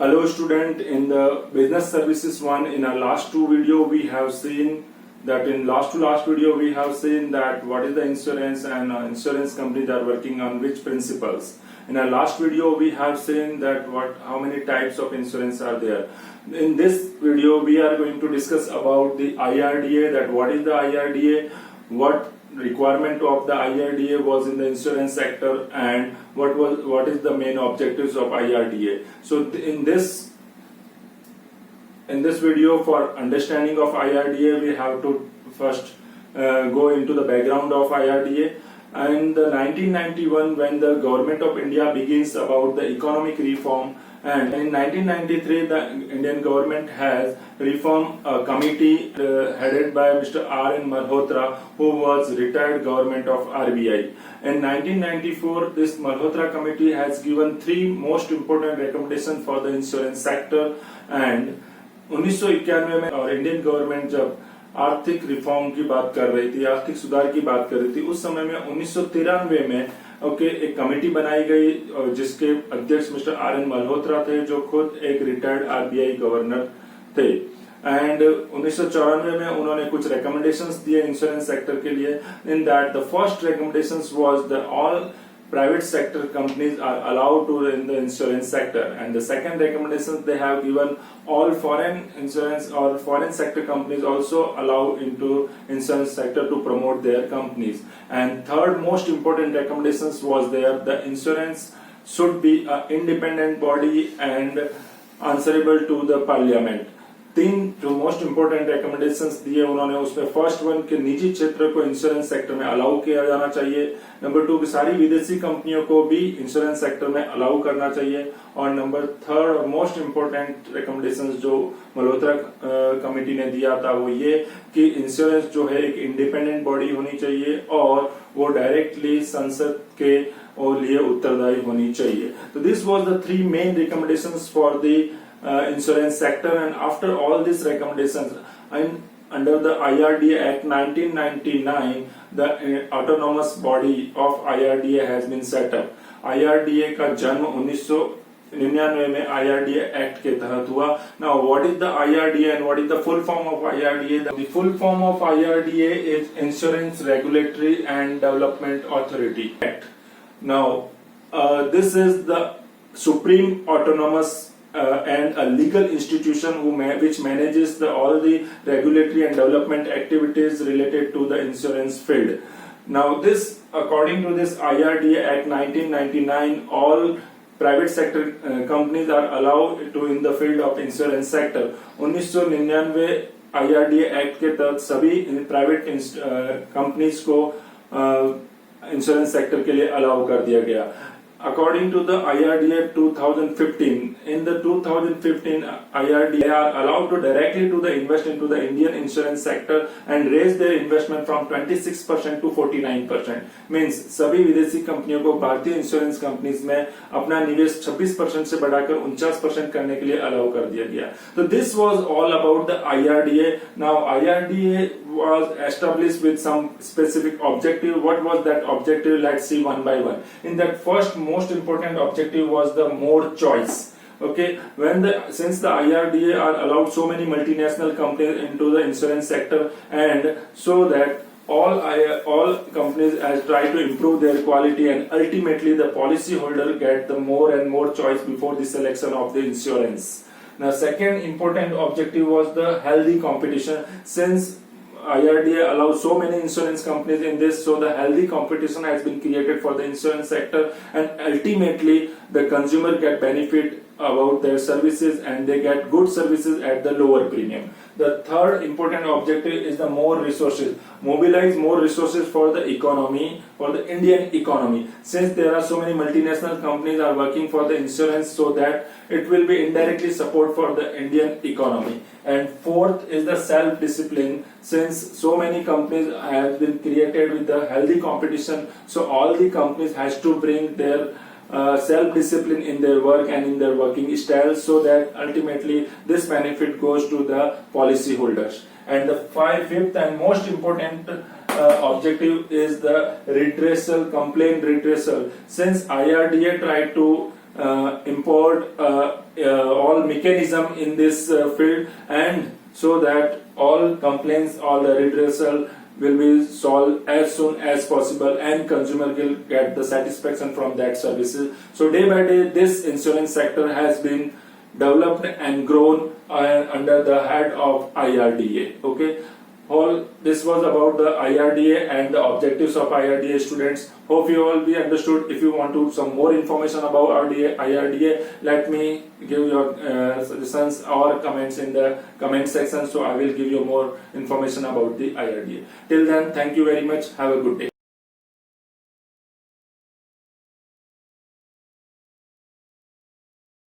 Hello student, in the business services one, in our last two video we have seen that in last video we have seen that what is the insurance and insurance companies are working on which principles. In our last video we have seen that how many types of insurance are there. In this video we are going to discuss about the IRDA, that what is the IRDA, what requirement of the IRDA was in the insurance sector, and what is the main objectives of IRDA. So in this video, for understanding of IRDA, we have to first go into the background of IRDA. And the 1991, when the government of India begins about the economic reform, and in 1993 the Indian government has reformed a committee headed by Mr. R.N. Malhotra, who was retired government of RBI. In 1994, this Malhotra committee has given three most important recommendations for the insurance sector. And 1991 में और Indian government जब आर्थिक reform की बात कर रही थी, आर्थिक सुधार की बात कर रही थी, उस समय में 1993 में एक कमेटी बनाई गई जिसके अध्यक्ष मिस्टर R.N. मल्होत्रा थे, जो खुद एक रिटायर्ड आरबीआई गवर्नर थे. एंड 1994 में उन्होंने कुछ रिकमेंडेशंस दिए इंश्योरेंस सेक्टर के लिए. In that the first recommendations was the all private sector companies are allowed to in the insurance sector, and the second recommendations they have given all foreign insurance or foreign sector companies also allow into insurance sector to promote their companies. And third most important recommendations was there, the insurance should be an independent body and answerable to the parliament. तीन जो most important recommendations दिए उन्होंने, उसमें first one के निजी क्षेत्र को insurance sector में अलाउ किया जाना चाहिए. नंबर टू की सारी विदेशी कंपनियों को भी इंश्योरेंस सेक्टर में अलाउ करना चाहिए. और नंबर थर्ड और मोस्ट इम्पोर्टेंट रिकमेंडेशंस जो मल्होत्रा कमेटी ने दिया था वो ये कि इंश्योरेंस जो है एक इंडिपेंडेंट बॉडी होनी चाहिए और वो डायरेक्टली संसद के लिए उत्तरदायी होनी चाहिए. तो this was the three main recommendations for the insurance sector. And after all these recommendations, and under the IRDA Act 1999, the autonomous body of IRDA has been set up. IRDA का जन्म 1999 में IRDA Act के तहत हुआ. Now what is the IRDA and what is the full form of IRDA? The full form of IRDA is Insurance Regulatory and Development Authority Act. Now this is the supreme autonomous and a legal institution which manages all the regulatory and development activities related to the insurance field. Now this, according to this IRDA Act 1999, all private sector companies are allowed to in the field of insurance sector. 1999 IRDA Act के तहत सभी private companies को insurance sector के लिए allow कर दिया गया. According to the IRDA 2015, in the 2015 IRDA are allowed to directly to the invest into the Indian insurance sector and raise their investment from 26% to 49%. Means सभी विदेशी कंपनियों को भारतीय इंश्योरेंस कंपनीज में अपना निवेश 26% से बढ़ाकर 49% करने के लिए अलाउ कर दिया गया. So this was all about the IRDA. Now IRDA was established with some specific objective. What was that objective? Let's see one by one. In that first most important objective was the more choice. Okay, since the IRDA are allowed so many multinational companies into the insurance sector, and so that all companies try to improve their quality, and ultimately the policy holder get the more and more choice before the selection of the insurance. Now second important objective was the healthy competition. Since IRDA allows so many insurance companies in this, so the healthy competition has been created for the insurance sector, and ultimately the consumer get benefit about their services and they get good services at the lower premium. The third important objective is the more resources, mobilize more resources for the economy, for the Indian economy. Since there are so many multinational companies are working for the insurance, so that it will be indirectly support for the Indian economy. And fourth is the self-discipline. Since so many companies have been created with the healthy competition, so all the companies has to bring their self-discipline in their work and in their working style, so that ultimately this benefit goes to the policy holders. And the fifth and most important objective is the redressal, complaint redressal. Since IRDA tried to import all mechanism in this field, and so that all complaints, all the redressal will be solved as soon as possible, and consumer will get the satisfaction from that services. So day by day this insurance sector has been developed and grown under the head of IRDA. Okay, all this was about the IRDA and the objectives of IRDA. Students, hope you all be understood. If you want to some more information about IRDA, let me give your suggestions or comments in the comment section, so I will give you more information about the IRDA. Till then, thank you very much. Have a good day.